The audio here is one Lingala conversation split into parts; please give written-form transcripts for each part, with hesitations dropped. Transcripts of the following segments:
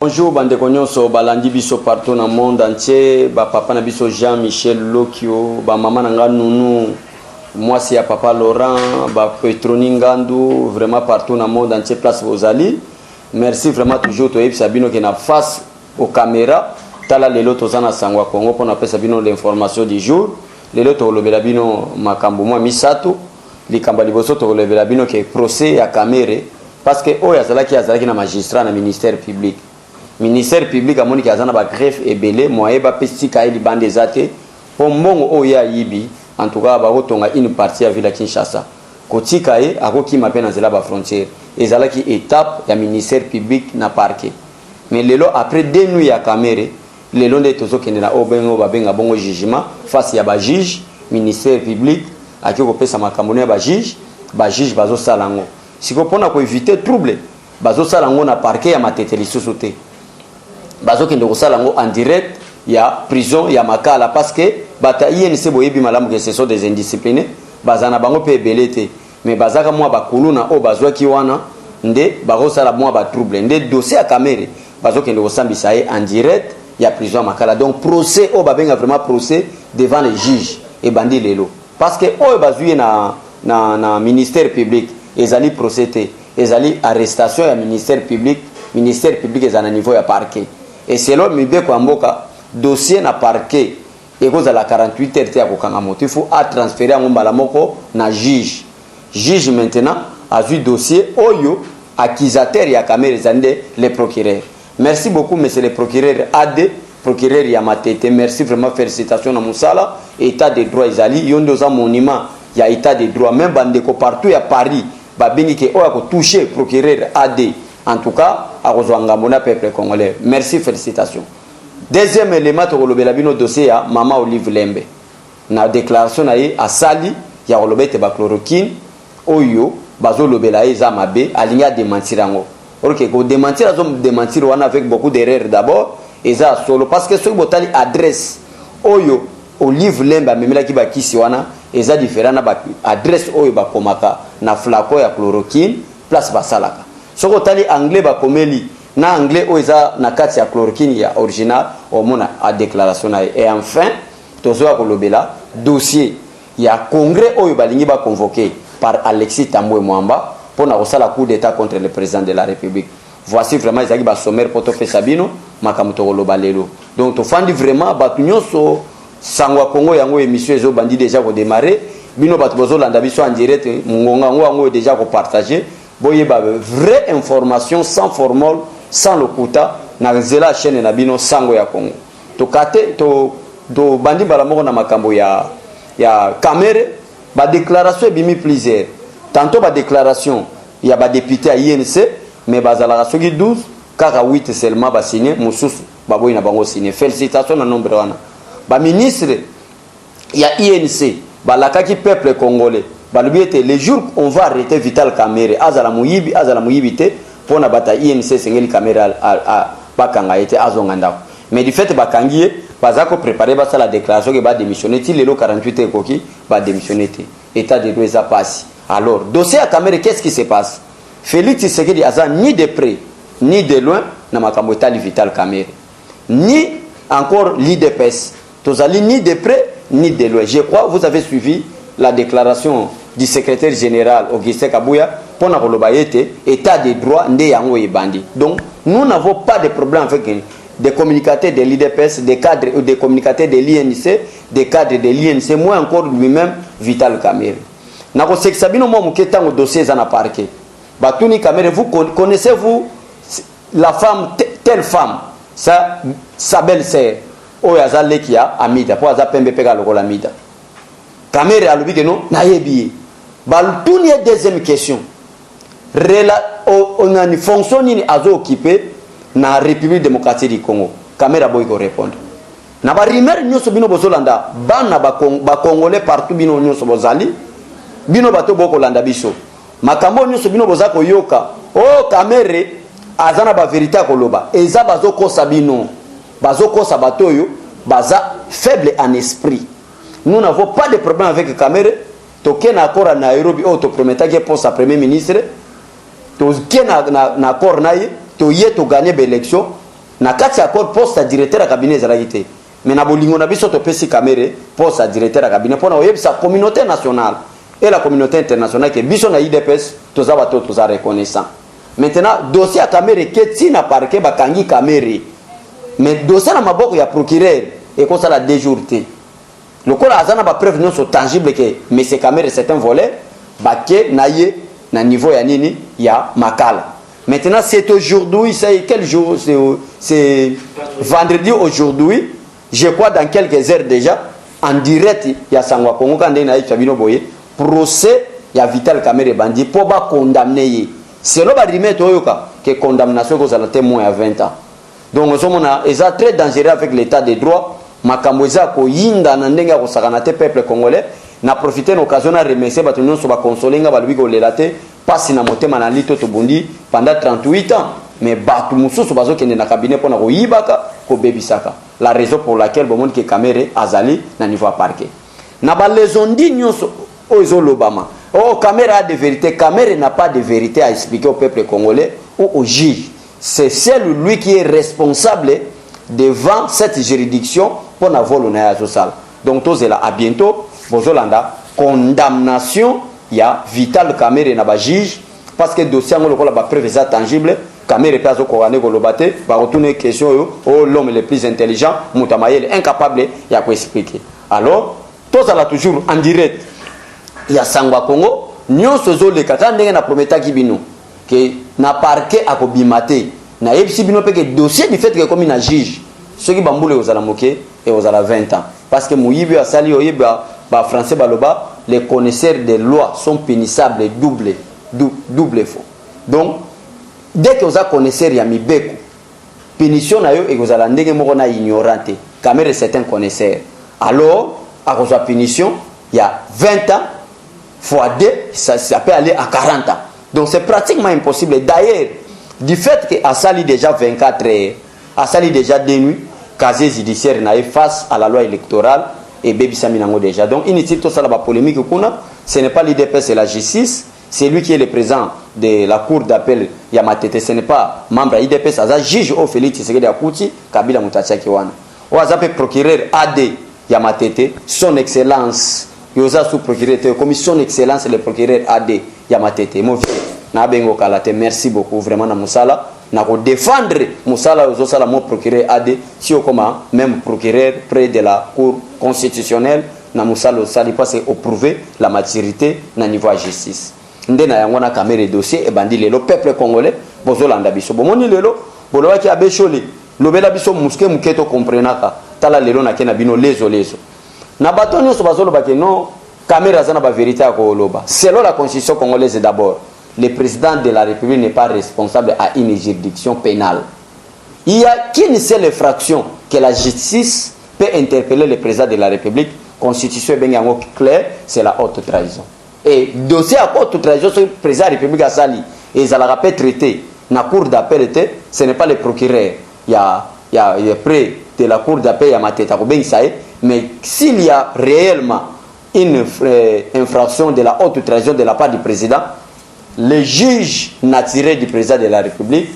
Bonjour bandeko nyonso balandi biso partout dans le monde entier, ba papa na biso Jean-Michel Lokio, ba maman nanga Nounou, moi c'est papa Laurent, ba Petroni Ngandou, vraiment partout dans le monde entier place vos alliés. Merci vraiment toujours to Sabino qui na face aux caméras. Tala lelo tozana sangwa Congo pour na pesa bino l'information du jour. Lelo to lobela bino makambo moi misato, likamba liboso to lobela bino ke procès ya caméra parce que oya zalaki na magistrat na ministère public. Ministère public a moni ki azana ba greffe et belé moye ba pestika ili bande zate po mbongo oya yibi en tout cas ba rotonga une partie ya ville Kinshasa kotika e akoki mapena zela ba frontière ezalaki étape ya ministère public na parquet mais lelo après 2 nuits ya caméra lelo nde tozo kendela obengo ba benga bongo jugement face ya ba juge ministère public akiko pesa makambo ya ba juge bazo salango siko pona ko éviter trouble bazo salango na parquet ya mateteli sosote bazo kende kosalango en direct ya prison ya makala parce que bata INC boyebi malamu que ce sont des indisciplinés bazana bango pe belete mais bazaka moi bakuluna o bazwa ki wana nde bakosala moi ba trouble nde dossier ya caméra bazo kende kosambisa en direct ya prison makala donc procès o babenga vraiment procès devant les juges et bandi lelo parce que o bazuye na ministère public ezali procès te ezali arrestation ya ministère public ezana niveau ya parquet. Et selon Mibe Kwamboka, dossier na parquet, et cause à la 48 heures, il faut transférer à Mbalamoko na juge. Juge maintenant a vu dossier, Oyo, accusateur et à caméra, les procureurs. Merci beaucoup, monsieur le procureur AD, procureur Yamatete. Merci vraiment, félicitations à Moussala, état de droit, Isali, Yondoza monument, il y a état de droit, même Bandeko partout, il y a Paris, Babini qui a touché procureur AD. En tout cas, à Rozoangamona, peuple congolais. Merci, félicitations. Deuxième élément, le dossier à Maman Olive Lembe. Dans la déclaration à Sali, il y a le chloroquine, Oyo, Bazo Lobelaye, Zamabe, Aligna démentir. Ok, pour démentir, on avec beaucoup d'erreurs d'abord, et ça solo, parce que ce que adresse Oyo, Olive Lembe, même là qui va qui siwana, et ça différent, adresse Oyo, Bakomaka, na flacon ya chloroquine, place Basalaka. Soko tali anglais ba komeli na anglais oza na kati ya chloroquine ya original au mona a déclaration et enfin tozo ko lobela dossier ya congrès oyo balingi ba convoqué par Alexis Tambwe Mwamba pour na kosala coup d'état contre le président de la République. Voici vraiment ezaki ba sommaire poto pe Sabino makamuto ko lobalelo. Donc to fandi vraiment batu nyonso sangwa Congo yango émission ezo bandi déjà ko démarrer bino batu bozo landa biso en direct ngonga ngo déjà ko partager. Boye ba vraie information sans formol sans le quota na zela chaîne na bino sango ya Congo to kate to bandi balamoko na makambo ya caméra ba déclaration bimi plusieurs tantôt ba déclaration ya ba député à INC mais bazala soki 12 kaka 8 seulement ba signer mususu ba boy na bango signer félicitations na nombre wana ba ministre ya INC ba lakaki peuple congolais. Les jours on va arrêter Vital Kamerhe azala muyibi te pour na bata INC sengeli caméra à bakanga été azonganda mais du fait bakangiye bazako préparer basa la déclaration que ba démissionner ti lelo 48 ekoki ba démissionner état de droit ça passe. Alors dossier à Kamerhe, qu'est-ce qui se passe? Félix Tshisekedi aza ni de près ni de loin na makambo etali Vital Kamerhe ni encore l'IDPS tozali ni de près ni de loin. Je crois vous avez suivi la déclaration du secrétaire général Augustin Kabouya pour na kolobayete état de droit nde yango ebandi. Donc nous n'avons pas de problème avec des communicateurs de l'IDPS, des cadres ou des communicateurs de l'INC, des cadres de l'INC, moi encore lui-même Vital Kamerhe. Nako seksabino mo muketa ngo dossier za na parquet. Batuni Kamerhe, vous connaissez-vous la femme telle femme, sa belle-sœur Oyaza Lekia Amida, pour aza pembe pega lokola Amida. Kamerhe alobi que non na yebi baltuni deuxième question on a une fonction ni azo occupé na République démocratique du Congo. Kamerhe boy ko répondre na ba rimer nyoso bino bozolanda bana ba congolais partout bino nyoso bozali bino bato boko landa biso makambo nyoso bino bozako yoka Kamerhe azana ba vérité koloba eza bazokosa bino bazokosa batoyo baza faible en esprit. Nous n'avons pas de problème avec Kamerhe. Toké na accord à Nairobi, to promettait que pour sa premier ministre, toké na accord naïe, to yé to gagner l'élection, na kati accord poste directeur à cabinet ezalaki mais na bolingo na biso topesi Kamere poste directeur à cabinet pour na oyebisa communauté nationale et la communauté internationale que biso na IDPS toza bato toza reconnaissant. Maintenant dossier à Kamere keti na parquet bakangi Kamere mais dossier na maboko ya procureur et comme ça la déjourté le corps azana ba preuve non so tangible que mais c'est Kamere c'est un voleur baké naie na niveau ya nini ya makala. Maintenant c'est aujourd'hui, c'est quel jour? C'est vendredi aujourd'hui, je crois dans quelques heures déjà en direct il y a Sangwa Congo quand on a eu boye procès il y a Vital Kamere bandi pour ba condamner c'est le barimètre oyoka que condamnation cause à la témoin à 20 ans. Donc nous sommes est très dangereux avec l'état de droit makambo eza ko yinda na ndenga ko sakana te peuple congolais na profiter l'occasion à remercier batu nyonso ba consoler nga ba lui ko lelate pasi na motema na lito to bondi pendant 38 ans mais batu mususu bazo kende na cabinet pona ko yibaka ko bebisaka la raison pour laquelle bon monde que Kamere azali na niveau à parquet na ba lesondi nyonso ozo lobama oh Kamere a de vérité. Kamere n'a pas de vérité à expliquer au peuple congolais ou au juge. C'est seul lui qui est responsable devant cette juridiction pour la vol na sale. Donc tous là à bientôt bozolanda condamnation il y a Vital Kamere na ba juge parce que dossier ngolo la ba preuve tangible Kamere pas au coroner ko lobate ba retourner question yo oh l'homme le plus intelligent Mutamayele incapable ya ko expliquer. Alors tous là toujours en direct il y a Sangwa Congo nyonso zo le kata ndenge na prometa kibino que na parquet akobimate na yebisi bino pe que dossier du fait que comme na juge ceux qui bambule aux alamoké et aux ala 20 ans parce que Mouyibi a sali oyeba ba français baloba les connaisseurs des lois sont pénissables double faux. Donc dès que vous avez connaisseur ya mibeko pénition na yo et vous allez ndenge moko na ignorante Kamere c'est un connaisseur alors à cause de pénition il y a 20 ans fois 2 ça peut aller à 40 ans. Donc c'est pratiquement impossible. D'ailleurs du fait que Asali déjà 24 heures Asali déjà des nuits casier judiciaire na face à la loi électorale et Baby Saminango déjà. Donc inutile tout ça la polémique kuna, ce n'est pas l'IDPS c'est la justice, c'est lui qui est le président de la cour d'appel Yamatete, ce n'est pas membre de l'IDPS, ça juge au Félix Tshisekedi Akuti Kabila Mutatsaki wana. Ou azape procureur AD Yamatete, son excellence yoza sous procureur comme son excellence le procureur AD Yamatete. Mo na bengo kalate merci beaucoup vraiment na musala na ko défendre musala ozo sala mo procureur AD si o comment même procureur près de la cour constitutionnelle na musala sali parce au prouver la maturité na niveau de justice ndena yango na Kamere dossier e bandi lelo peuple congolais bozolanda biso bomoni lelo boloba ki abesholi lobela biso muske muketo comprenaka tala lelo na kena bino lezo na bato nyonso bazoloba ke non Kamere azana ba vérité à koloba selon la constitution congolaise d'abord le président de la République n'est pas responsable à une juridiction pénale. Il y a qu'une seule infraction que la justice peut interpeller le président de la République. Constitution est bien claire, c'est la haute trahison. Et dossier à haute trahison, le président de la République a sali et ils allaient pas traiter. La cour d'appel, ce n'est pas le procureur. Il y a près de la cour d'appel, il y a ma tête à mais s'il y a réellement une infraction de la haute trahison de la part du président, les juges naturels du président de la République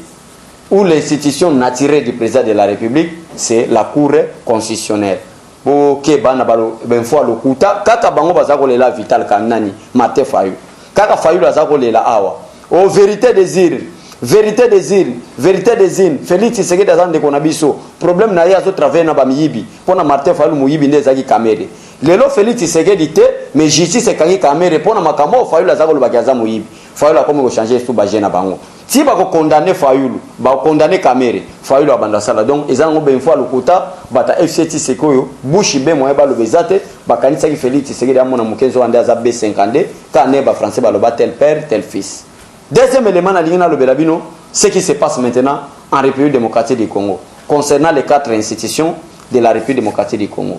ou l'institution naturelle du président de la République, c'est la Cour constitutionnelle. Ok, bana balo ben fois le kuta kaka bango bazako lela Vital Kanani Mate Fayu. Kaka Fayu bazako lela awa. Oh vérité désir. Vérité désir, vérité désir. Félix Tshisekedi azande kona biso. Problème na ya zo travailler na ba miyibi. Pona Martin Fayulu muyibi ndezaki Kamere. Lelo Félix Tshisekedi te mais justice ekangi Kamere pona makamo Fayulu azako lobakaza muyibi. Fayulu a comme changer tout ba jena bango. Si ba ko condamner Fayulu, ba condamner Kamere, Fayulu abanda sala. Donc ezango ben fois lokuta bata FCT sekoyo bushi be moye ba lobezate ba kanisa ki Félix Tshisekedi amona mukenzo ande aza B50 ka ne ba français ba loba tel père tel fils. Deuxième élément na lingina lobelabino, ce qui se passe maintenant en République démocratique du Congo concernant les 4 institutions de la République démocratique du Congo.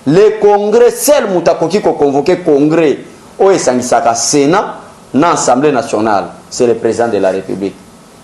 Le congrès seul mutakoki ko convoquer congrès o esangisaka Sénat na Assemblée nationale, c'est le président de la République.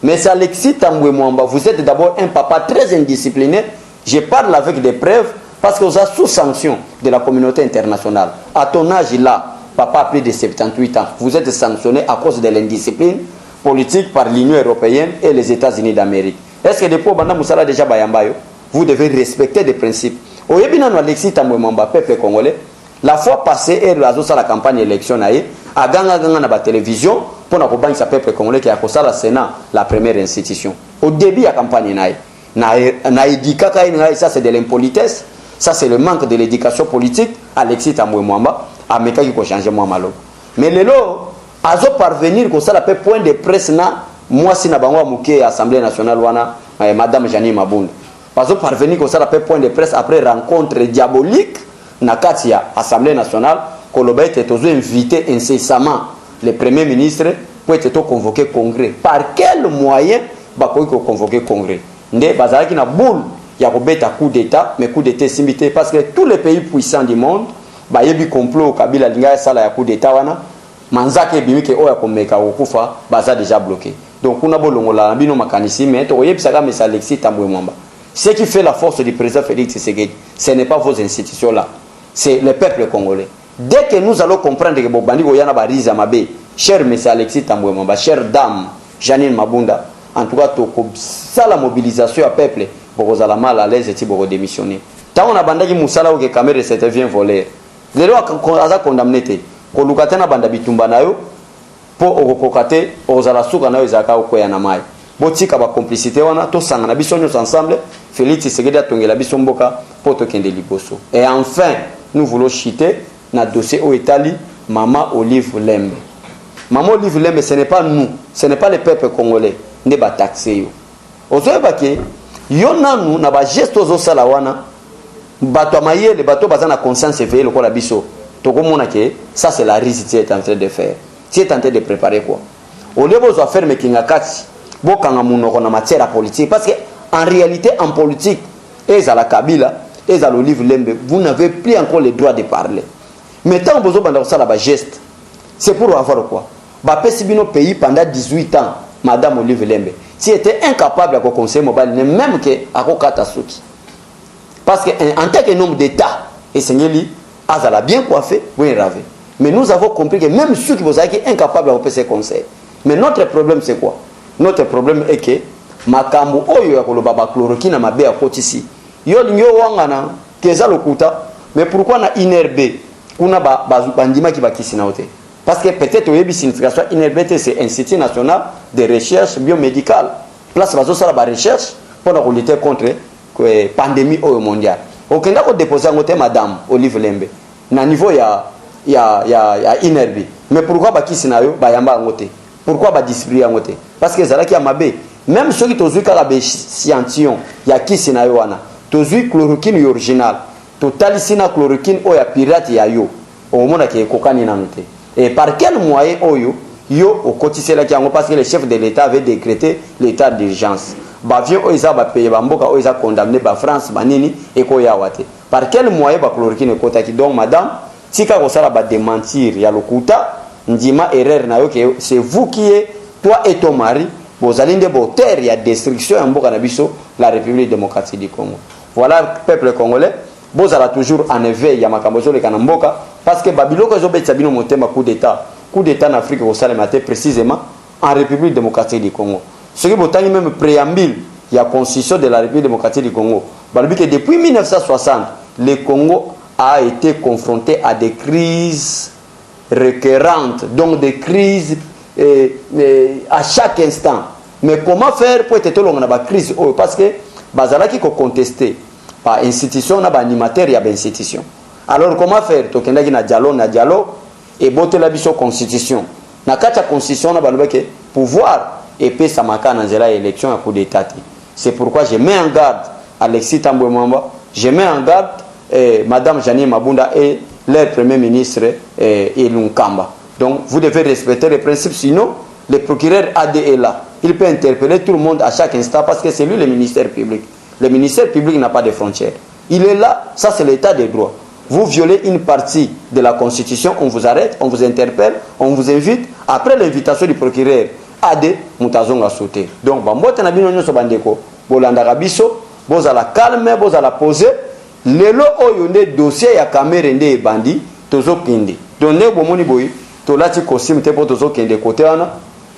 Mais ça l'excite Tambwe Mwamba, vous êtes d'abord un papa très indiscipliné, je parle avec des preuves parce que vous êtes sous sanction de la communauté internationale. À ton âge là, papa a plus de 78 ans, vous êtes sanctionné à cause de l'indiscipline politique par l'Union européenne et les États-Unis d'Amérique. Est-ce que depuis banda musala déjà bayambayo, vous devez respecter des principes. Oyebina no Alexis Tambwe Mwamba peuple congolais, la fois passée elle a la campagne élection naé, a ganga na ba télévision pour na ko bangisa peuple congolais qui a kosa la Sénat, la première institution. Au début de la campagne naé, na édikaka ça c'est de l'impolitesse, ça c'est le manque de l'éducation politique. Alexis Tambwe Mwamba a meka qui ko changer moi malo. Mais lelo azo parvenir ko ça la point de presse na moi si na bango muké Assemblée nationale wana madame Janine Mabunda. Azo parvenir ko ça la point de presse après rencontre diabolique na katia Assemblée nationale ko loba était invité incessamment le premier ministre pour être convoqué congrès. Par quel moyen ba ko convoquer congrès? Ndé bazalaki na boule ya ko beta coup d'état mais coup d'état simité parce que tous les pays puissants du monde ba yebi complot Kabila linga sala ya coup d'état wana manzake bimike oya komeka okufa baza déjà bloqué. Donc on a bolongola bino makanisi mais to yebisaka mais Alexis Tambwe Mwamba. Ce qui fait la force du président Félix Tshisekedi, ce n'est pas vos institutions là, c'est le peuple congolais. Dès que nous allons comprendre que Bobandi Goyana Bariza Mabe, cher monsieur Alexis Tambwe Mwamba, chère dame Janine Mabunda, en tout cas ça la mobilisation à peuple pour la mal à l'aise et pour démissionner. Tant on a bandaki musala ou que caméra c'était vient voler. Les lois qu'on condamné te, qu'on lukatena banda bitumba nayo pour okokate ozala suka nayo ezaka okoya na mai. Botika ba complicité wana to sanga na biso nyos ensemble Félix Tshisekedi atongela biso mboka pour tokende liboso. Et enfin, nous voulons chiter na dossier au Italie Maman Olive Lembe. Maman Olive Lembe, ce n'est pas nous, ce n'est pas le peuple congolais ne ba taxer yo. Ozoyeba ke yo nanu na ba geste ozo sala wana bato mayele bato bazana conscience éveillée le kola biso. Tokomona ke ça c'est la risque que tu es en train de faire. Tu es en train de préparer quoi? Au lieu de faire mais kinga kati bokanga munoko na matière politique parce que en réalité en politique et à la Kabila et à l'Olive Lembe vous n'avez plus encore le droit de parler. Mais tant besoin banda ça la geste c'est pour avoir quoi? Ba pesi bino pays pendant 18 ans madame Olive Lembe si était incapable à conseiller mobile même que à kokata suki parce que en tant que nombre d'état et seigneli azala bien coiffé oui ravé. Mais nous avons compris que même ceux qui vous avez incapables de faire ces conseils. Mais notre problème c'est quoi? Notre problème est que makambo oyo ya koloba ba chloroquine na mabe ya kotisi yo linyo wangana keza lokuta mais pourquoi na INRB kuna bandima ki bakisi na ote parce que peut-être oyebi signification INRB c'est Institut national de recherche biomédicale place bazo sala ba recherche pour lutter contre pandémie oyo mondiale okenda ko déposer ngote madame Olive Lembe na niveau ya INRB mais pourquoi bakisi na yo bayamba ngote pourquoi ba distribuer ngote parce que zalaki ya mabe même ceux qui tozui kala be scientillon ya kisi na yo wana tozui chloroquine original totalisi na chloroquine oya pirate ya yo omona ke kokani na note et par quel moyen oyo yo okotisela ki yango parce que le chef de l'état avait décrété l'état d'urgence ba vieux oiza ba paye ba mboka oiza condamné ba France banini et ko ya wate par quel moyen ba chloroquine kotaki donc madame tika ko sala ba démentir ya lokuta ndima erreur na yo que c'est vous qui est toi et ton mari vous allez de terre il y a destruction en mboka na biso la République démocratique du Congo. Voilà peuple congolais vous allez toujours en éveil ya makambo zo le kana mboka parce que babiloko zo betsa bino motema coup d'état en Afrique au sale matin précisément en République démocratique du Congo. Ce qui botani même préambule il y a constitution de la République démocratique du Congo. Balobi que depuis 1960 le Congo a été confronté à des crises récurrentes donc des crises à chaque instant. Mais comment faire pour être long dans la crise parce que bazalaki ko contester par institution na ba animateur ya ba institution. Alors comment faire to kendaki na dialogue et bote la biso constitution. Na kata constitution na baloba ke pouvoir et pe samaka na zela élection à coup d'état. C'est pourquoi je mets en garde Alexis Tambwe Mwamba, je mets en garde madame Janine Mabunda et leur premier ministre Elun Kamba. Donc vous devez respecter les principes, sinon le procureur AD est là. Il peut interpeller tout le monde à chaque instant parce que c'est lui le ministère public. Le ministère public n'a pas de frontières. Il est là, ça c'est l'état des droits. Vous violez une partie de la Constitution, on vous arrête, on vous interpelle, on vous invite. Après l'invitation du procureur AD, Moutazong a sauté. Donc, Bambote Nabino Nyoso Bandeko, Bolanda Biso, Bozala calme, Bozala posé. Lelo Oyonde dossier ya Cameroun et Bandi, Tozo Kindi. Donc, Nebomoni Boy, Tolati Kosim Tepo Tozo Kindi côté Ana,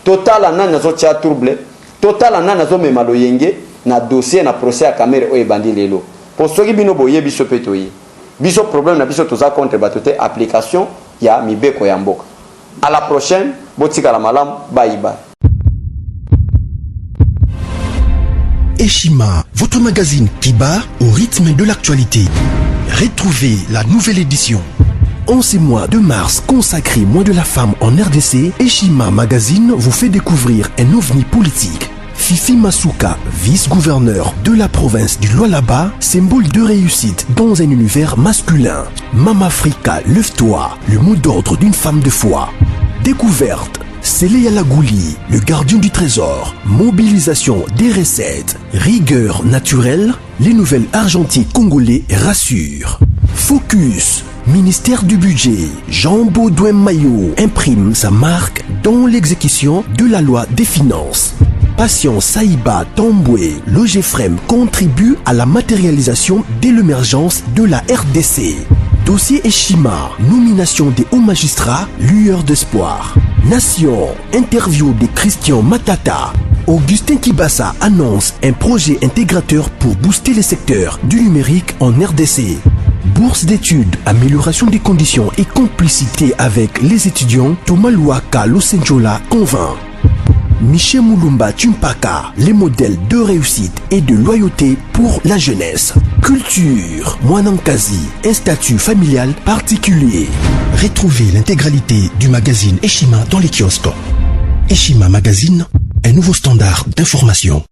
Total Ananazo Tia Trouble, Total Ananazo Memalo Yenge, na dossier na procès à caméra o ebandi lelo pour soki bino boye biso petoyi biso problème na biso toza contre batote application ya mibeko ya mboka. À la prochaine, botika la malam baiba. Eshima, votre magazine qui bat au rythme de l'actualité. Retrouvez la nouvelle édition. En ce mois de mars consacré mois de la femme en RDC, Eshima Magazine vous fait découvrir un ovni politique. Fifi Masuka, vice-gouverneur de la province du Lualaba, symbole de réussite dans un univers masculin. Mama Africa, lève-toi, le mot d'ordre d'une femme de foi. Découverte. Sélé Alagouli, le gardien du trésor, mobilisation des recettes, rigueur naturelle, les nouvelles argentiers congolais rassurent. Focus, ministère du budget, Jean Baudouin Maillot imprime sa marque dans l'exécution de la loi des finances. Patience Saïba Tamboué, Logefrem contribue à la matérialisation de l'émergence de la RDC. Dossier Eshima, nomination des hauts magistrats, lueur d'espoir. Nation, interview de Christian Matata. Augustin Kibassa annonce un projet intégrateur pour booster les secteurs du numérique en RDC. Bourse d'études, amélioration des conditions et complicité avec les étudiants, Thomas Luaka Losenjola convainc. Michel Moulumba Tumpaka, les modèles de réussite et de loyauté pour la jeunesse. Culture, Mwanankazi, un statut familial particulier. Retrouvez l'intégralité du magazine Eshima dans les kiosques. Eshima Magazine, un nouveau standard d'information.